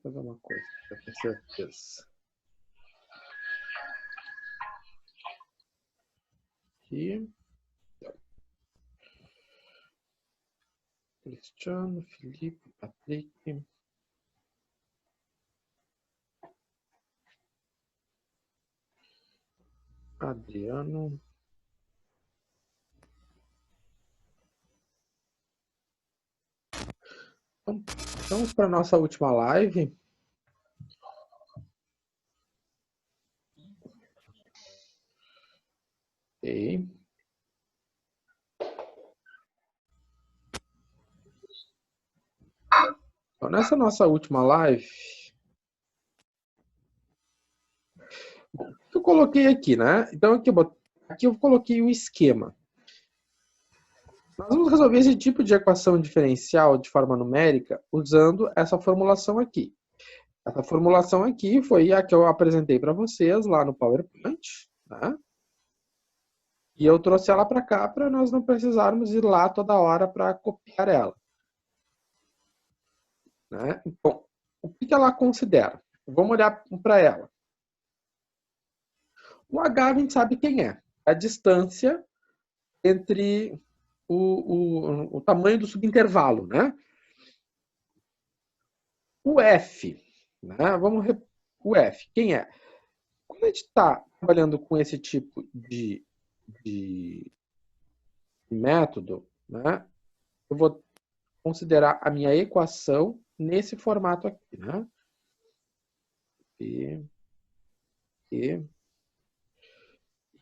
fazer uma coisa, para ter certeza. Aqui. Cristiano, Felipe, Patrick. Adriano. Então, vamos para a nossa última live. Ok. Então, nessa nossa última live, o que eu coloquei aqui, né? Então, aqui eu coloquei um esquema. Nós vamos resolver esse tipo de equação diferencial de forma numérica usando essa formulação aqui. Essa formulação aqui foi a que eu apresentei para vocês lá no PowerPoint, né? E eu trouxe ela para cá para nós não precisarmos ir lá toda hora para copiar ela. Né? Então, o que ela considera? Vamos olhar para ela. O H a gente sabe quem é. A distância entre o tamanho do subintervalo, né? O F, né? O F, quem é? Quando a gente está trabalhando com esse tipo de método, né? Eu vou considerar a minha equação nesse formato aqui, né? E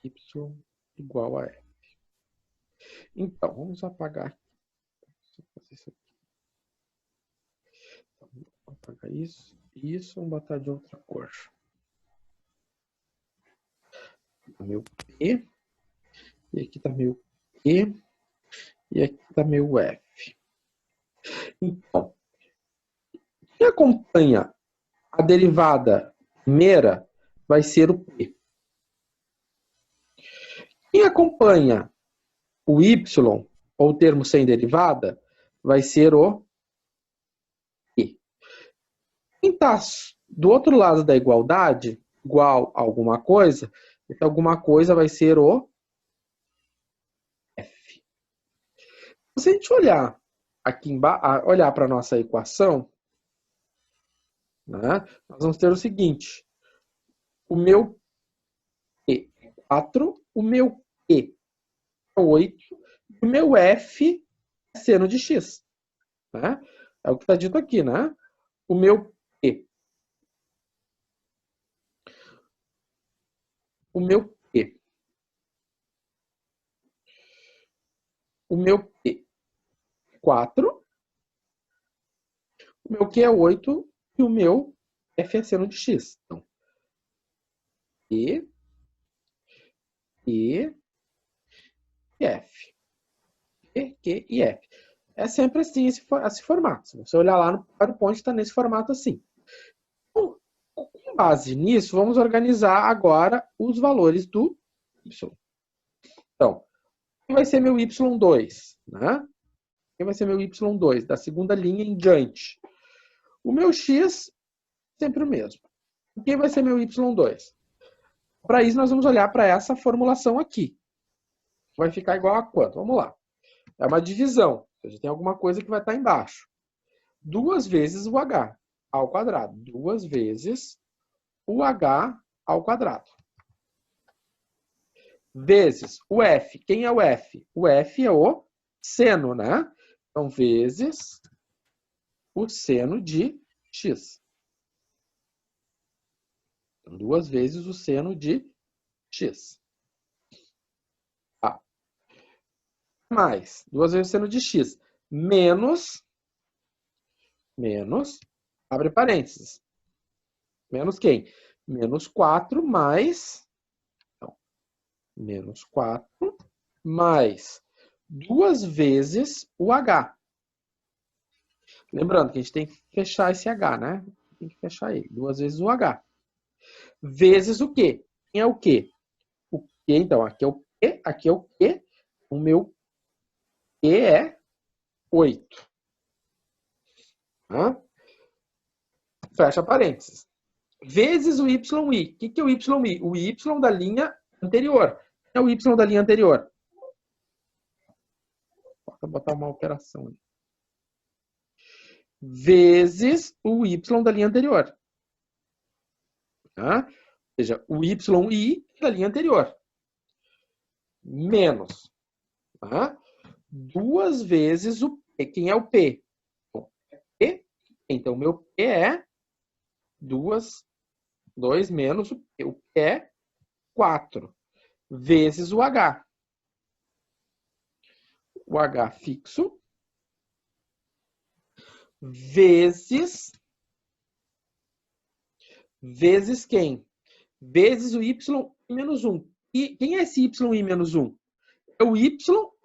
y igual a F. Então, vamos apagar aqui. Então, vou apagar isso. Isso, vamos botar de outra cor. Meu P. E aqui está meu Q. E aqui está meu F. Então, quem acompanha a derivada primeira vai ser o P. Quem acompanha o Y, ou o termo sem derivada, vai ser o Q. Quem está do outro lado da igualdade, igual a alguma coisa, então alguma coisa vai ser o F. Se a gente olhar aqui embaixo, olhar para a nossa equação, né, nós vamos ter o seguinte: o meu P é 4, o meu Q é 8, e o meu F é seno de x. Né? É o que está dito aqui, né? O meu P. O meu P. O meu P é 4, o meu Q é 8 e o meu F é seno de x. Então, P, Q e F. P, Q e F. É sempre assim esse formato. Se você olhar lá no PowerPoint, está nesse formato assim. Então, com base nisso, vamos organizar agora os valores do Y. Então, quem vai ser meu Y2? Né? Quem vai ser meu Y2? Da segunda linha em diante. O meu X, sempre o mesmo. Quem vai ser meu Y2? Para isso, nós vamos olhar para essa formulação aqui. Vai ficar igual a quanto? Vamos lá. É uma divisão. Ou seja, tem alguma coisa que vai estar embaixo. 2 vezes o H ao quadrado. 2 vezes o H ao quadrado. Vezes o F. Quem é o F? O F é o seno, né? Então, vezes o seno de x. Então, 2 vezes o seno de x. Tá. Mais 2 vezes o seno de x. Menos, abre parênteses. Menos quem? Menos 4 mais, então, menos 4 mais 2 vezes o H. Lembrando que a gente tem que fechar esse H, né? Tem que fechar ele. 2 vezes o H. Vezes o quê? Quem é o quê? O quê, então, aqui é o P, aqui é o quê? O meu Q é 8. Tá? fecha parênteses, vezes o YI. O que é o YI? O Y da linha anterior. É o Y da linha anterior. Vou botar uma operação ali. Vezes o Y da linha anterior. Tá? Ou seja, o YI da linha anterior. Menos. Tá? 2 vezes o P. Quem é o P? P. Então, meu P é 2 menos o P. O P é 4 vezes o H. O H fixo vezes quem? Vezes o Y menos 1. E quem é esse YI menos 1? É o Y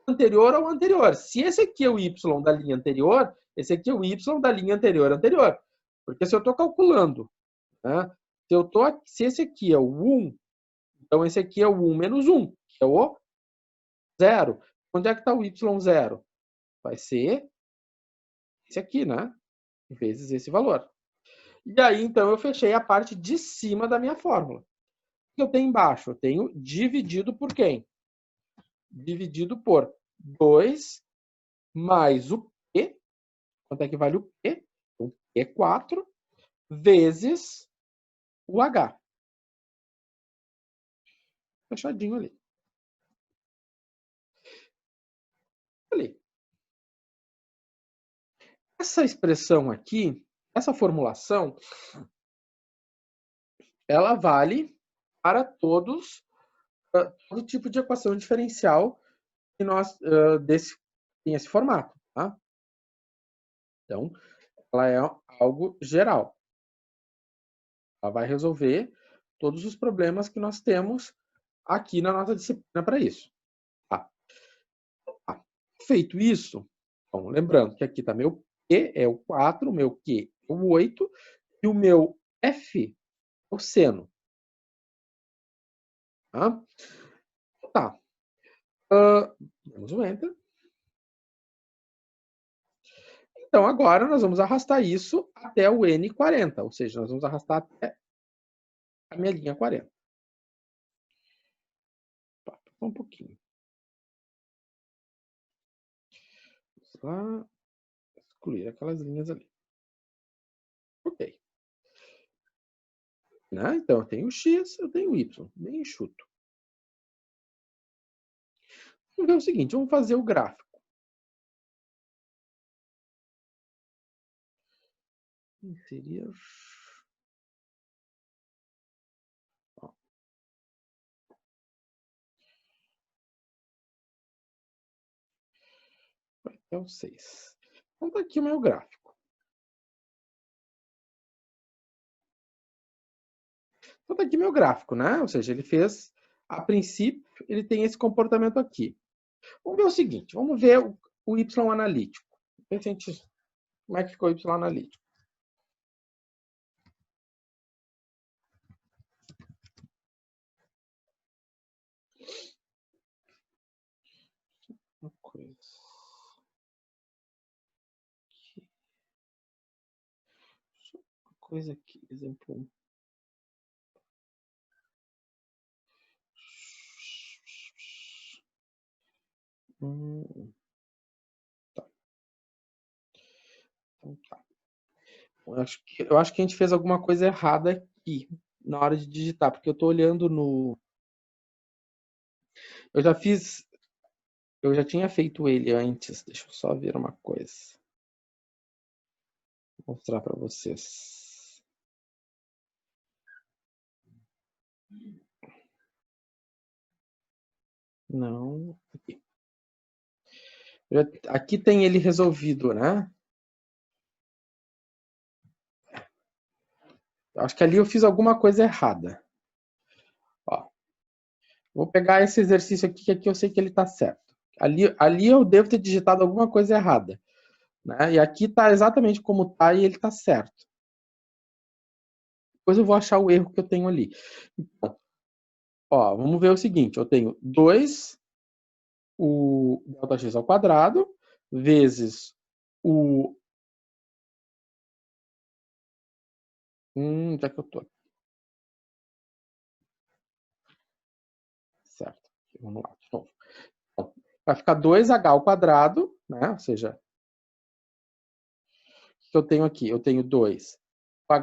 anterior ao anterior. Se esse aqui é o Y da linha anterior, esse aqui é o Y da linha anterior. Porque se eu estou calculando, né, se esse aqui é o 1, então esse aqui é o 1 menos 1, que é o 0. Onde é que está o Y0? Vai ser esse aqui, né? Vezes esse valor. E aí, então, eu fechei a parte de cima da minha fórmula. O que eu tenho embaixo? Eu tenho dividido por quem? Dividido por 2 mais o P. Quanto é que vale o P? O P é 4 vezes o H. Fechadinho ali. Ali. Essa expressão aqui, essa formulação, ela vale para todo tipo de equação diferencial que nós tem esse formato, tá? Então, ela é algo geral. Ela vai resolver todos os problemas que nós temos aqui na nossa disciplina para isso. Tá. Feito isso, bom, lembrando que aqui está meu P é o 4, o meu Q é o 8 e o meu F é o seno. Tá. Damos um Enter. Então, agora nós vamos arrastar isso até o N40, ou seja, nós vamos arrastar até a minha linha 40. Tá, um pouquinho. Vamos lá. Excluir aquelas linhas ali. Ok. Né? Então, eu tenho X, eu tenho Y. Bem enxuto. Vamos ver o seguinte, vamos fazer o gráfico. Seria... Vai até o 6. Então, tá aqui o meu gráfico. Então, tá aqui meu gráfico, né? Ou seja, ele fez, a princípio, ele tem esse comportamento aqui. Vamos ver o seguinte, vamos ver o Y analítico. Como é que ficou o Y analítico? Uma coisa aqui, exemplo 1. Tá. Então tá. Eu acho que a gente fez alguma coisa errada aqui na hora de digitar, porque eu estou olhando no... Eu já tinha feito ele antes. Deixa eu só ver uma coisa. Vou mostrar para vocês. Não, aqui. Aqui tem ele resolvido, né? Acho que ali eu fiz alguma coisa errada. Ó, vou pegar esse exercício aqui, que aqui eu sei que ele está certo. Ali eu devo ter digitado alguma coisa errada. Né? E aqui está exatamente como está e ele está certo. Depois eu vou achar o erro que eu tenho ali. Então, ó, vamos ver o seguinte. Eu tenho 2 o Δx ao quadrado vezes o Onde é que eu tô? Certo. Vamos lá, de novo. Então, vai ficar 2h ao quadrado, né? Ou seja, o que eu tenho aqui? Eu tenho 2h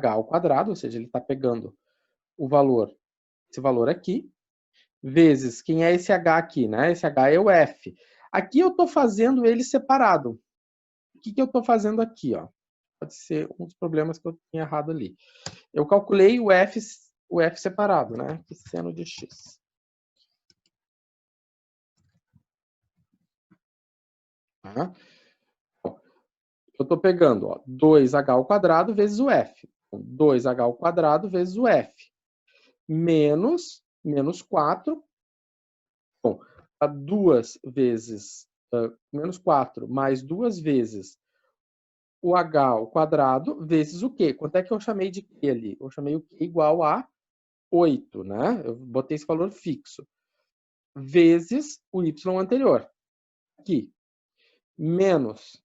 ao quadrado, ou seja, ele está pegando o valor, esse valor aqui, vezes, quem é esse h aqui, né? Esse h é o f. Aqui eu estou fazendo ele separado. O que eu estou fazendo aqui, ó? Pode ser um dos problemas que eu tinha errado ali. Eu calculei o f separado, né? Que seno de x. Tá? Eu estou pegando, ó, 2h ao quadrado vezes o f. 2h ao quadrado vezes o f. Menos 4. Bom, a 2 vezes menos 4 mais 2 vezes o h ao quadrado vezes o q. Quanto é que eu chamei de q ali? Eu chamei o q igual a 8, né? Eu botei esse valor fixo. Vezes o y anterior. Aqui. Menos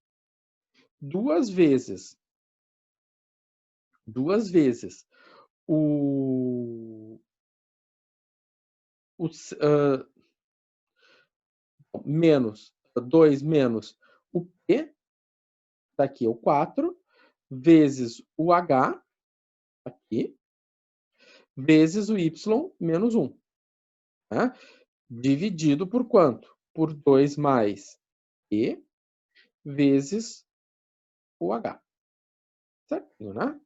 2 vezes o, menos 2 menos o P, daqui é o 4, vezes o H, aqui, vezes o Y menos 1. Né? Dividido por quanto? Por 2 mais E vezes o H. Certinho, né?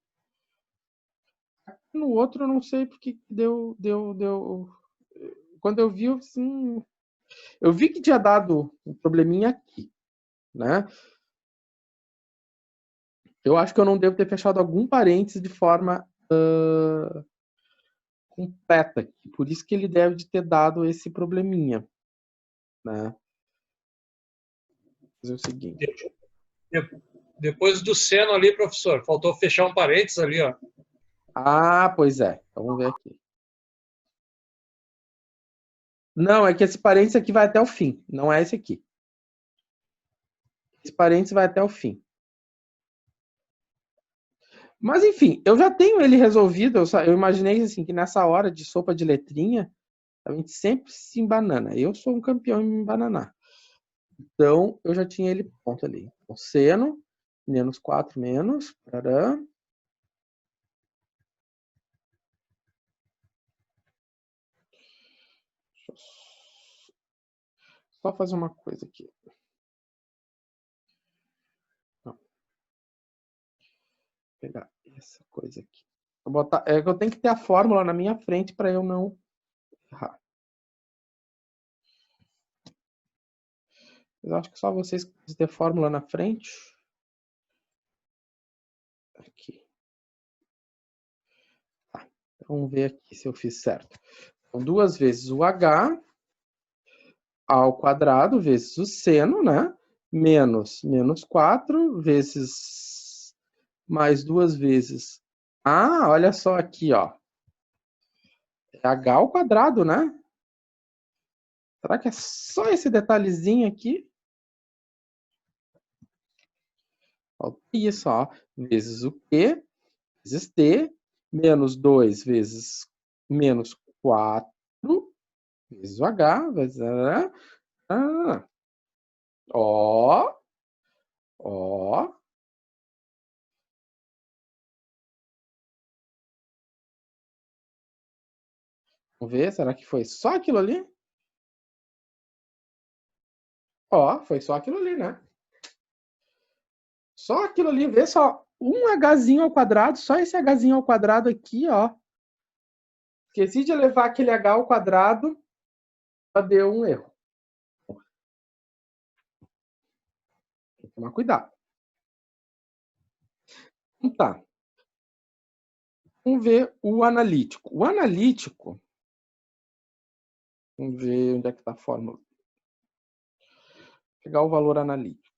No outro eu não sei porque deu. Quando eu vi, assim, eu vi que tinha dado um probleminha aqui, né? Eu acho que eu não devo ter fechado algum parênteses de forma completa aqui. Por isso que ele deve de ter dado esse probleminha, né? Vou fazer o seguinte. Depois do seno ali, professor, faltou fechar um parênteses ali, ó. Ah, pois é. Então vamos ver aqui. Não, é que esse parênteses aqui vai até o fim. Não é esse aqui. Esse parênteses vai até o fim. Mas enfim, eu já tenho ele resolvido. Eu imaginei assim que nessa hora de sopa de letrinha, a gente sempre se embanana. Eu sou um campeão em me embananar. Então, eu já tinha ele pronto ali. O seno, menos 4 menos. Tará. Deixa eu só fazer uma coisa aqui. Não. Vou pegar essa coisa aqui. Vou botar, é que eu tenho que ter a fórmula na minha frente para eu não errar. Eu acho que só vocês precisam ter fórmula na frente. Aqui. Tá. Vamos ver aqui se eu fiz certo. Então, 2 vezes o h ao quadrado vezes o seno, né? Menos 4 vezes mais 2 vezes. Ah, olha só aqui, ó. É h ao quadrado, né? Será que é só esse detalhezinho aqui? Isso, ó. Vezes o Q, vezes T, menos 2 vezes menos 4, vezes o H, vezes... Ah, ó, ó. Vamos ver, será que foi só aquilo ali? Ó, foi só aquilo ali, né? Só aquilo ali, vê só. Um Hzinho ao quadrado, só esse Hzinho ao quadrado aqui, ó. Esqueci de levar aquele H ao quadrado, já deu um erro. Tem que tomar cuidado. Então tá. Vamos ver o analítico. O analítico, vamos ver onde é que está a fórmula. Vou pegar o valor analítico.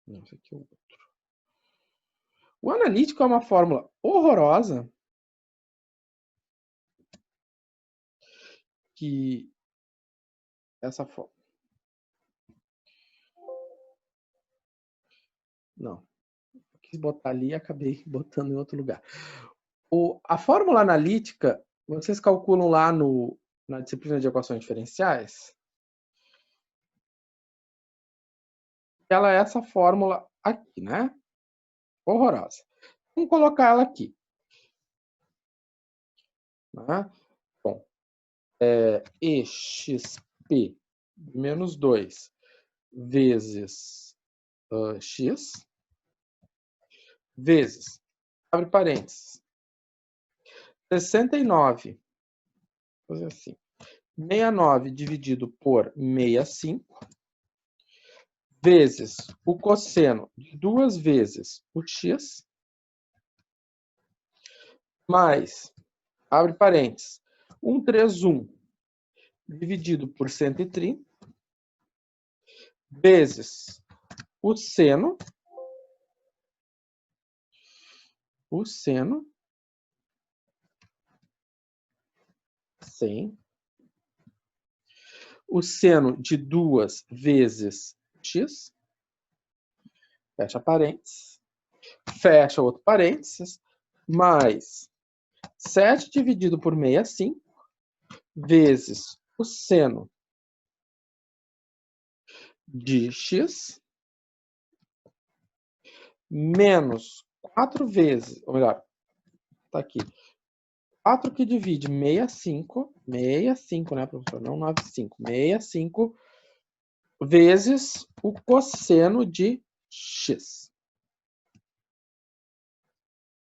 Não, esse aqui é o outro. O analítico é uma fórmula horrorosa que essa fórmula. Não. quis botar ali e acabei botando em outro lugar. A fórmula analítica, vocês calculam lá na disciplina de equações diferenciais. Ela é essa fórmula aqui, né? Horrorosa. Vamos colocar ela aqui. Né? Bom, exp menos 2 vezes x vezes, abre parênteses, 69, vou fazer assim, 69 dividido por 65, vezes o cosseno de 2 vezes o x, mais, abre parênteses, 131 dividido por 130, vezes o seno, sim, o seno de 2 vezes x, fecha parênteses, fecha outro parênteses, mais 7 dividido por 65, vezes o seno de x, menos 4 vezes, ou melhor, tá aqui, 4 que divide 65, né, professor? Não 95, 65, vezes o cosseno de x.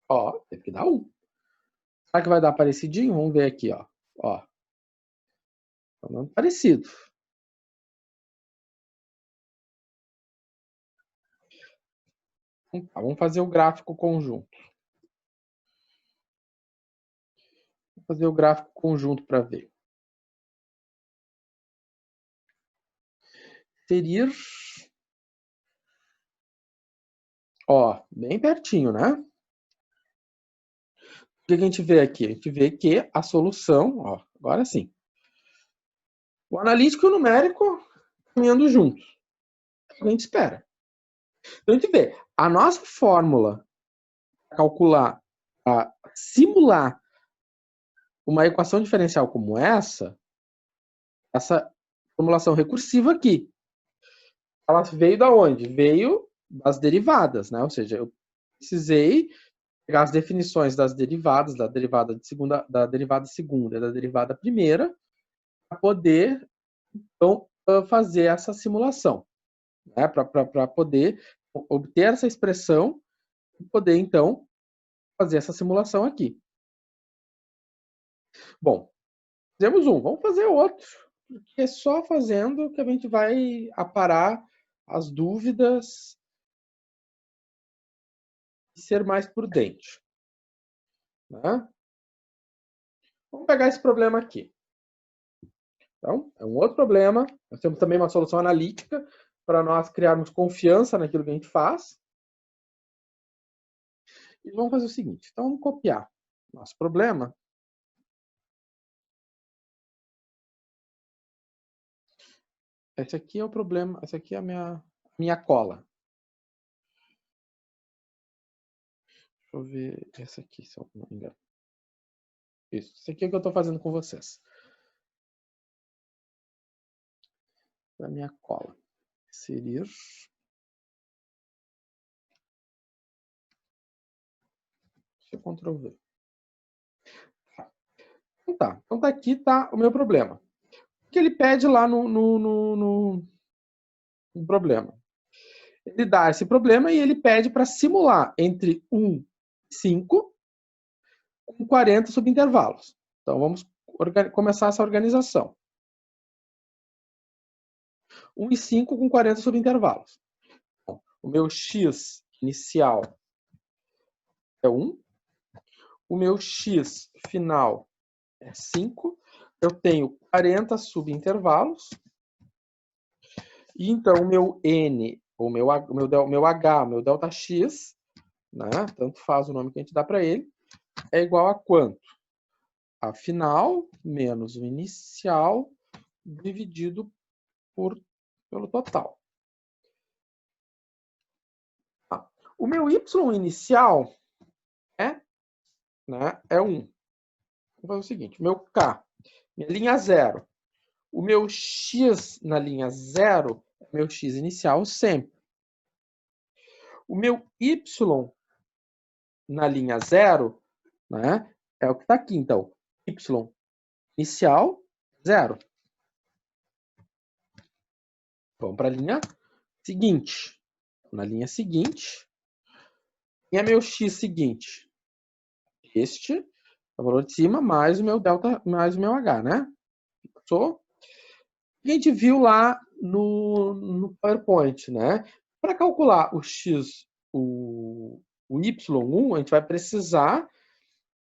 Ó, teve que dar 1. Será que vai dar parecidinho? Vamos ver aqui, ó. Ó. Tá dando parecido. Tá, vamos fazer o gráfico conjunto. Vou fazer o gráfico conjunto para ver. Seria, ó, bem pertinho, né? O que a gente vê aqui? A gente vê que a solução, ó, agora sim. O analítico e o numérico caminhando juntos. É o que a gente espera. Então a gente vê, a nossa fórmula para calcular, para simular uma equação diferencial como essa formulação recursiva aqui, ela veio da onde? Veio das derivadas, né? Ou seja, eu precisei pegar as definições das derivadas, da derivada segunda e da derivada primeira, para poder então fazer essa simulação, né? Para poder obter essa expressão e poder então fazer essa simulação aqui. Bom, fizemos um, vamos fazer outro, porque é só fazendo que a gente vai aparar as dúvidas e ser mais prudente. Né? Vamos pegar esse problema aqui. Então, é um outro problema. Nós temos também uma solução analítica para nós criarmos confiança naquilo que a gente faz. E vamos fazer o seguinte. Então, vamos copiar nosso problema. Esse aqui é o problema. Essa aqui é a minha cola. Deixa eu ver essa aqui, se eu não me engano. Isso aqui é o que eu estou fazendo com vocês. A minha cola. Inserir. Deixa eu Ctrl V. Então tá. Então aqui tá o meu problema. O que ele pede lá no problema? Ele dá esse problema e ele pede para simular entre 1 e 5 com 40 subintervalos. Então vamos começar essa organização. 1 e 5 com 40 subintervalos. Bom, o meu x inicial é 1. O meu x final é 5. Eu tenho 40 subintervalos. E então o meu n, o meu h, o meu ΔX, né, tanto faz o nome que a gente dá para ele, é igual a quanto? A final menos o inicial dividido pelo total. O meu y inicial é 1. Vou fazer o seguinte, meu k, minha linha 0. O meu x na linha 0 é meu x inicial sempre. O meu y na linha 0, né, é o que está aqui. Então, y inicial, 0. Vamos para a linha seguinte. Na linha seguinte, quem é meu x seguinte? Este é o valor de cima mais o meu delta, mais o meu h, né? Fixou? A gente viu lá no PowerPoint, né? Para calcular o x, o y1, a gente vai precisar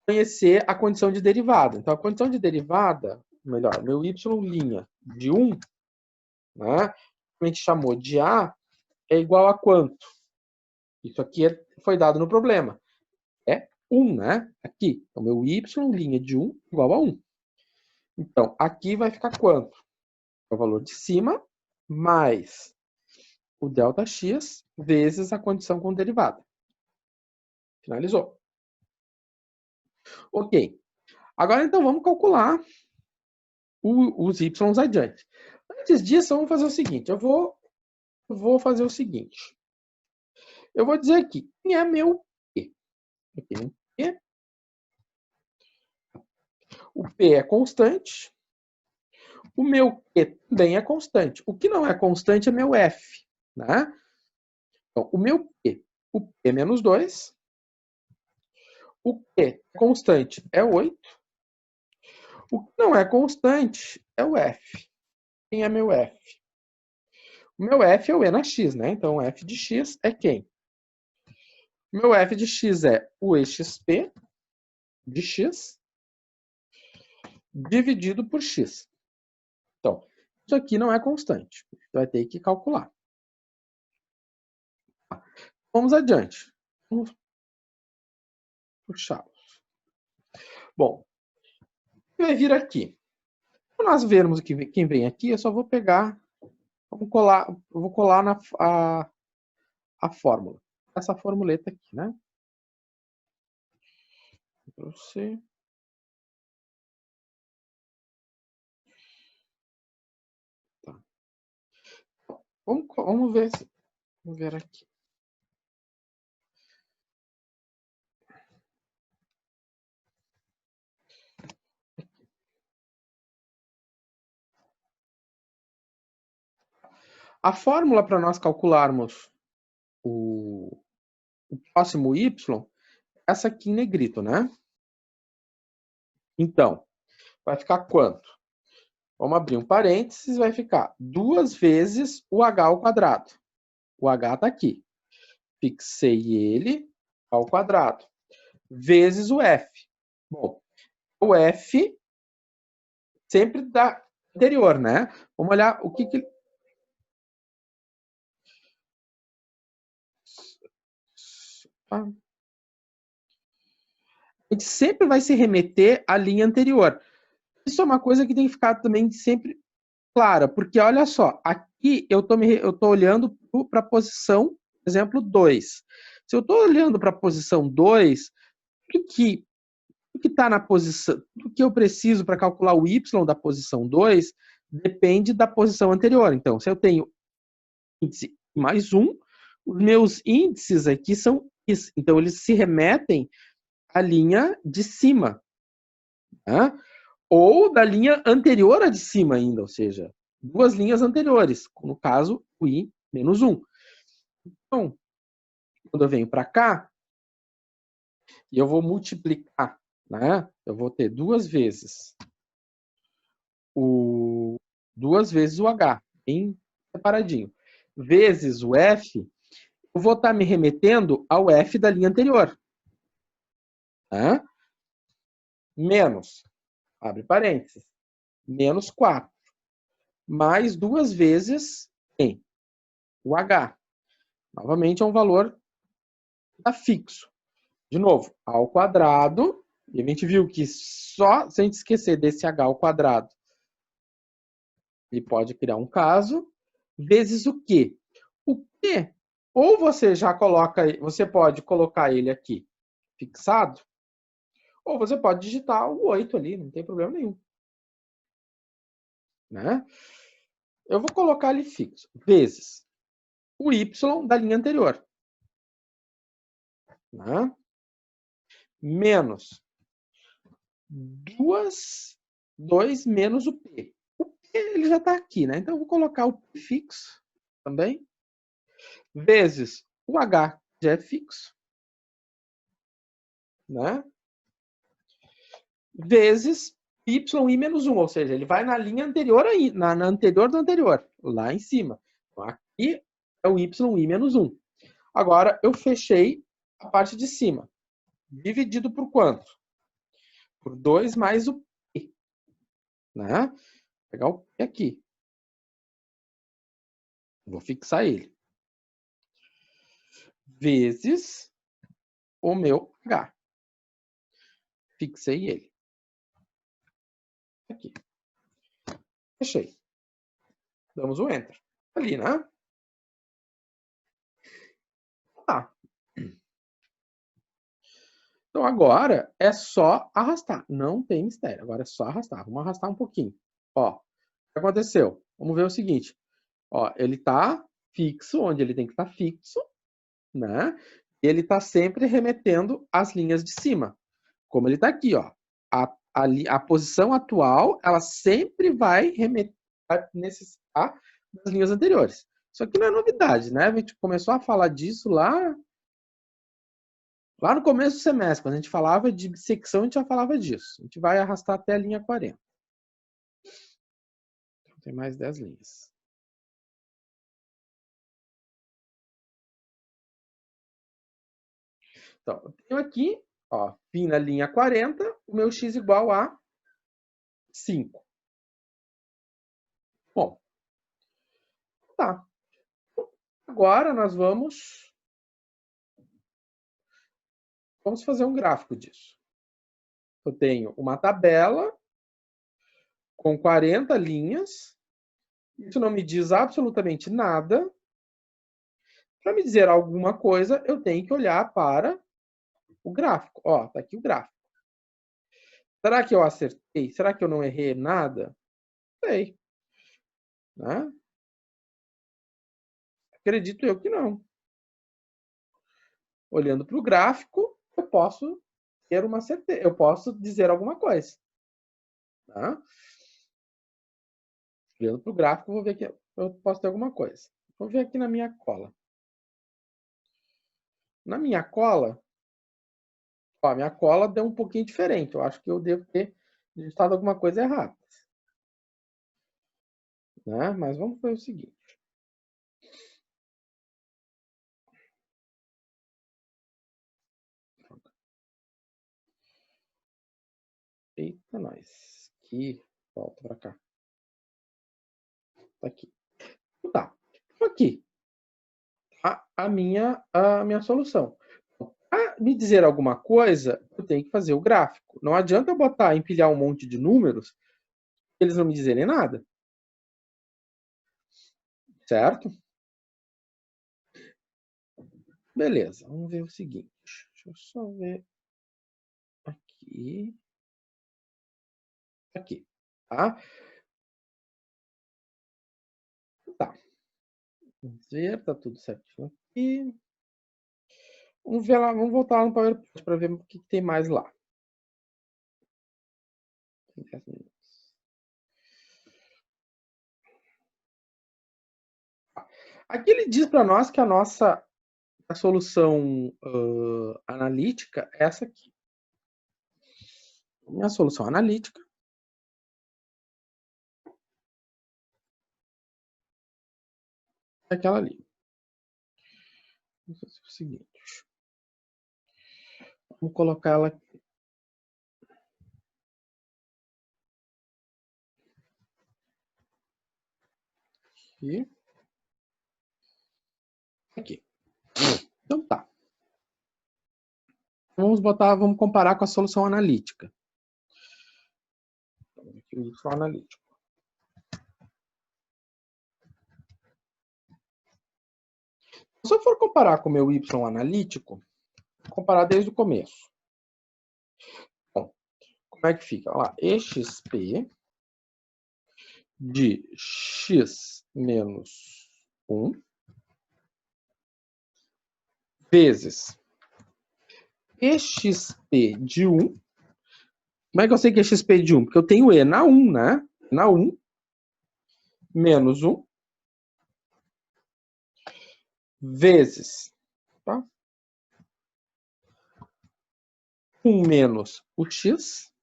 conhecer a condição de derivada. Então, a condição de derivada, melhor, meu y' de 1, né, que a gente chamou de A, é igual a quanto? Isso aqui foi dado no problema. É 1, né? Aqui. Então, meu y' de 1 igual a 1. Então, aqui vai ficar quanto? É o valor de cima mais o ΔX vezes a condição com derivada. Finalizou. Ok. Agora, então, vamos calcular os y adiante. Antes disso, vamos fazer o seguinte. Eu vou fazer o seguinte. Eu vou dizer aqui, quem é meu P? Eu tenho um P. O P é constante. O meu P também é constante. O que não é constante é meu F. Né? Então, o meu P, o P menos 2. O P constante é 8. O que não é constante é o F. Quem é meu F? O meu F é o E na X, né? Então, o F de X é quem? O meu F de X é o EXP de X dividido por X. Então, isso aqui não é constante. Você vai ter que calcular. Vamos adiante. Vamos puxá-los. Bom, vai vir aqui. Para nós vermos quem vem aqui, eu só vou pegar, vou colar a fórmula. Essa formuleta aqui, né? Para você. Tá. Vamos ver. Vamos ver aqui. A fórmula para nós calcularmos o próximo y é essa aqui em negrito, né? Então, vai ficar quanto? Vamos abrir um parênteses, vai ficar 2 vezes o h ao quadrado. O h está aqui. Fixei ele ao quadrado. Vezes o f. Bom, o f sempre dá anterior, né? Vamos olhar o que a gente sempre vai se remeter à linha anterior. Isso é uma coisa que tem que ficar também sempre clara, porque olha só, aqui eu tô olhando para a posição, por exemplo, 2. Se eu estou olhando para a posição 2, o que está na posição, o que eu preciso para calcular o y da posição 2 depende da posição anterior. Então, se eu tenho índice mais 1, os meus índices aqui são isso. Então, eles se remetem à linha de cima. Né? Ou da linha anterior à de cima ainda, ou seja, duas linhas anteriores, no caso, o i menos 1. Então, quando eu venho para cá, e eu vou multiplicar, né? Eu vou ter duas vezes o h, bem separadinho, vezes o f, eu vou estar me remetendo ao f da linha anterior. Né? Menos, abre parênteses, menos 4, mais duas vezes em o h. Novamente é um valor tá fixo. De novo, a ao quadrado, e a gente viu que só se a gente esquecer desse h ao quadrado, ele pode criar um caso, vezes o quê? O quê Ou você já coloca, você pode colocar ele aqui fixado, ou você pode digitar o 8 ali, não tem problema nenhum. Né? Eu vou colocar ele fixo, vezes o y da linha anterior. Né? Menos 2 menos o P. O P ele já está aqui, né? Então eu vou colocar o P fixo também, vezes o H, já é fixo, né? Vezes y menos 1, ou seja, ele vai na linha anterior aí, na anterior do anterior, lá em cima. Então, aqui é o y menos 1. Agora eu fechei a parte de cima. Dividido por quanto? Por 2 mais o P. Né? Vou pegar o P aqui. Vou fixar ele. Vezes o meu H. Fixei ele. Aqui. Fechei. Damos o Enter. Ali, né? Tá. Então agora é só arrastar. Não tem mistério. Agora é só arrastar. Vamos arrastar um pouquinho. Ó, o que aconteceu? Vamos ver o seguinte. Ó, ele tá fixo onde ele tem que estar fixo, né? Ele tá sempre remetendo às linhas de cima. Como ele tá aqui, ó. A posição atual, ela sempre vai necessitar das linhas anteriores. Isso aqui não é novidade, né? A gente começou a falar disso lá no começo do semestre, quando a gente falava de bissecção, a gente já falava disso. A gente vai arrastar até a linha 40. Então, tem mais 10 linhas. Então, eu tenho aqui, ó, vim na linha 40, o meu x igual a 5. Bom, tá. Agora nós vamos fazer um gráfico disso. Eu tenho uma tabela com 40 linhas. Isso não me diz absolutamente nada. Para me dizer alguma coisa, eu tenho que olhar para o gráfico. Ó, tá aqui o gráfico. Será que eu acertei? Será que eu não errei nada? Sei. Né? Acredito eu que não. Olhando para o gráfico, eu posso ter uma certeza. Eu posso dizer alguma coisa. Tá? Olhando para o gráfico, vou ver que eu posso ter alguma coisa. Vou ver aqui na minha cola. Na minha cola, ó, a minha cola deu um pouquinho diferente. Eu acho que eu devo ter digitado alguma coisa errada. Né? Mas vamos ver o seguinte. Eita, nós. Aqui, volta para cá. Tá aqui. Tá. Aqui. A minha solução. Para me dizer alguma coisa, eu tenho que fazer o gráfico. Não adianta eu botar, empilhar um monte de números, eles não me dizerem nada. Certo? Beleza, vamos ver o seguinte. Deixa eu só ver aqui. Aqui, tá? Tá. Vamos ver, tá tudo certinho aqui. Vamos ver lá, vamos voltar lá no PowerPoint para ver o que tem mais lá. Aqui ele diz para nós que a solução analítica é essa aqui. Minha solução analítica é aquela ali. Vamos fazer o seguinte. Vamos colocar ela aqui. Aqui. Então tá. Vamos comparar com a solução analítica. Aqui o y analítico. Se eu for comparar com o meu y analítico, vou comparar desde o começo. Bom, como é que fica? Olha lá, exp de x menos 1 vezes exp de 1. Como é que eu sei que é xp de 1? Porque eu tenho e na 1, né? Na 1 menos 1 vezes, tá? 1 menos o x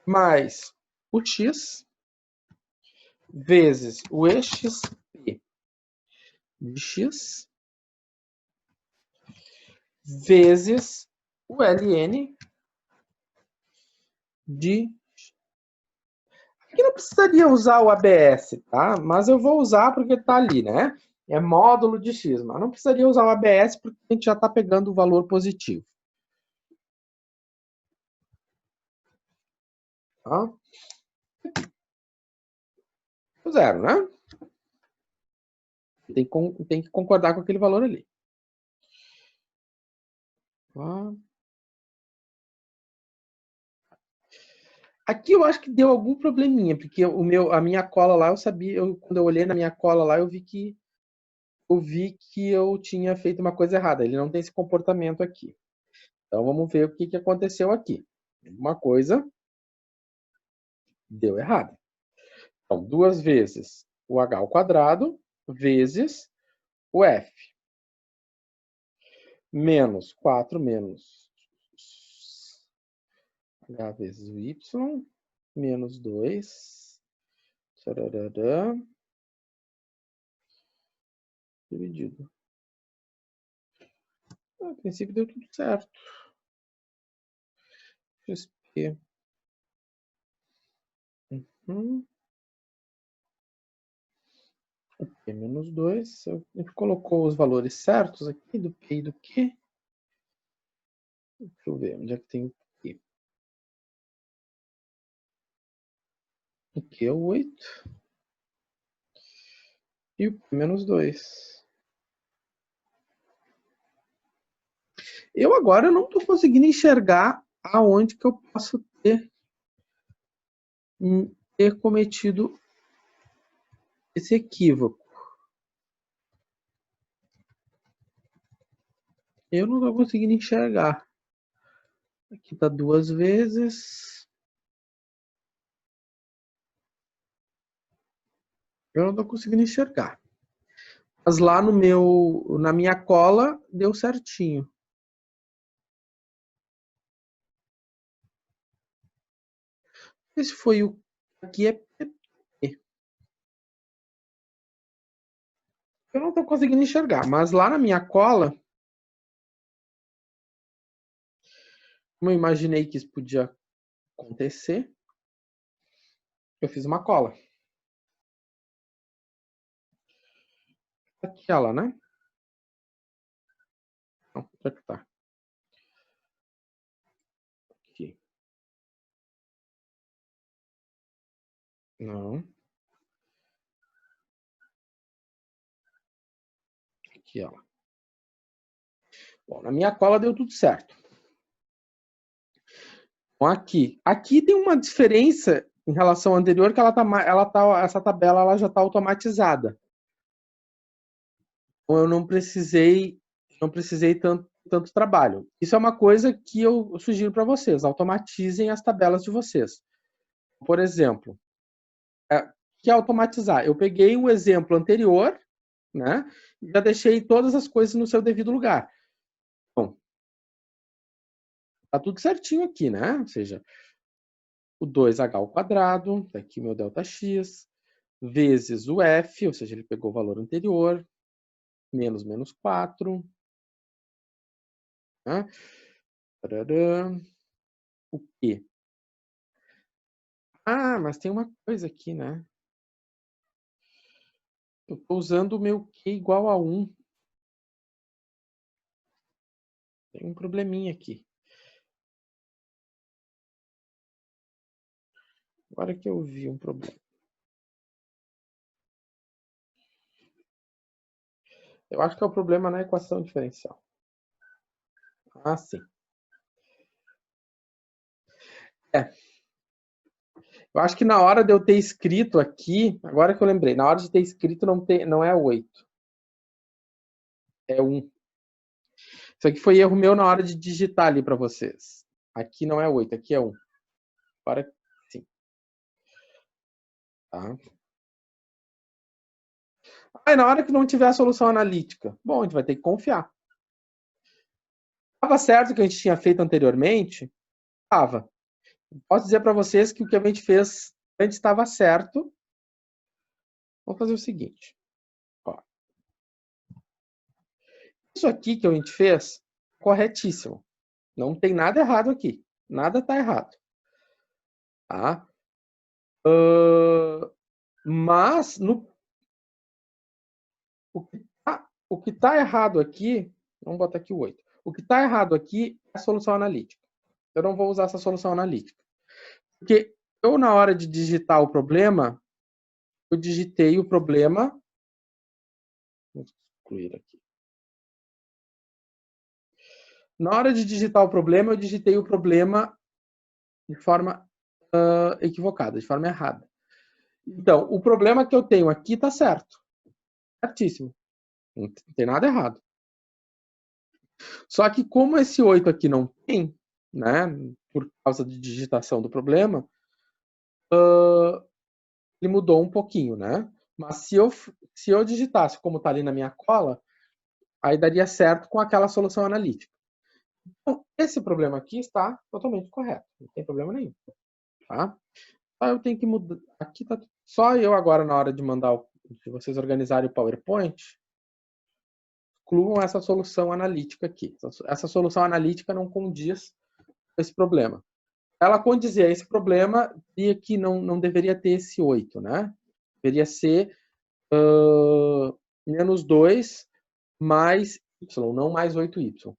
mais o x vezes o exp de x vezes o ln de... Aqui não precisaria usar o ABS, tá? Mas eu vou usar porque está ali, né? É módulo de x, mas não precisaria usar o ABS porque a gente já está pegando o valor positivo. Tá? Zero, né? Tem que concordar com aquele valor ali. Tá? Aqui eu acho que deu algum probleminha, porque a minha cola lá, eu sabia, quando eu olhei na minha cola lá, eu vi que eu tinha feito uma coisa errada. Ele não tem esse comportamento aqui. Então vamos ver o que aconteceu aqui. Uma coisa deu errado. Então, 2 vezes o h ao quadrado vezes o f. Menos 4 menos h vezes o y, menos 2, tarará, dividido. A princípio deu tudo certo. XP. O P menos 2. A gente colocou os valores certos aqui do P e do Q. Deixa eu ver onde é que tem o Q. O Q é o 8. E o P menos 2. Eu agora não estou conseguindo enxergar aonde que eu posso ter cometido esse equívoco. Eu não estou conseguindo enxergar. Aqui está 2 vezes. Eu não estou conseguindo enxergar. Mas lá na minha cola deu certinho. Esse foi o aqui é PP. Eu não estou conseguindo enxergar, mas lá na minha cola, como eu imaginei que isso podia acontecer, eu fiz uma cola. Aqui ela, né? Não, onde é que tá? Aqui. Não. Aqui ela. Bom, na minha cola deu tudo certo. Bom, aqui tem uma diferença em relação ao anterior, que essa tabela ela já está automatizada. Então eu não precisei tanto trabalho. Isso é uma coisa que eu sugiro para vocês, automatizem as tabelas de vocês. Por exemplo, que é automatizar? Eu peguei o exemplo anterior, né? E já deixei todas as coisas no seu devido lugar. Bom, tá tudo certinho aqui, né? Ou seja, o 2h ao quadrado, tá aqui o meu ΔX, vezes o f, ou seja, ele pegou o valor anterior, menos 4. Né? O Q. Ah, mas tem uma coisa aqui, né? Eu estou usando o meu Q igual a 1. Tem um probleminha aqui. Agora que eu vi um problema. Eu acho que é o problema na equação diferencial. Ah, sim. Eu acho que na hora de eu ter escrito aqui, agora que eu lembrei, na hora de ter escrito não é 8. É 1. Isso aqui foi erro meu na hora de digitar ali para vocês. Aqui não é 8, aqui é 1. Agora sim. Tá? Aí na hora que não tiver a solução analítica, bom, a gente vai ter que confiar. Estava certo o que a gente tinha feito anteriormente? Estava. Posso dizer para vocês que o que a gente fez antes estava certo. Vamos fazer o seguinte. Ó. Isso aqui que a gente fez, corretíssimo. Não tem nada errado aqui. Nada está errado. Tá? Mas o que tá errado aqui, vamos botar aqui o 8. O que está errado aqui é a solução analítica. Eu não vou usar essa solução analítica. Porque eu, na hora de digitar o problema, eu digitei o problema. Vou excluir aqui. Na hora de digitar o problema, eu digitei o problema de forma equivocada, de forma errada. Então, o problema que eu tenho aqui está certo. Certíssimo. Não tem nada errado. Só que como esse 8 aqui não tem, né, por causa de digitação do problema, ele mudou um pouquinho, né? Mas se eu digitasse como está ali na minha cola, aí daria certo com aquela solução analítica. Então, esse problema aqui está totalmente correto, não tem problema nenhum. Tá? Só eu tenho que mudar. Aqui tá só eu agora na hora de mandar, se vocês organizarem o PowerPoint, incluam essa solução analítica aqui. Essa solução analítica não condiz com esse problema. Ela condizer esse problema, diria que não deveria ter esse 8, né? Deveria ser menos 2 mais y, não mais 8y.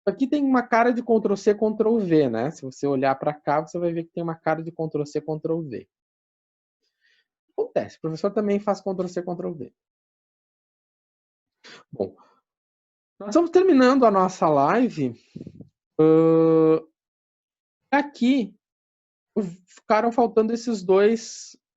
Aqui tem uma cara de Ctrl+C, Ctrl+V, né? Se você olhar para cá, você vai ver que tem uma cara de Ctrl+C, Ctrl+V. Acontece, o professor também faz Ctrl+C, Ctrl+V. Bom, nós estamos terminando a nossa live. Aqui ficaram faltando esses dois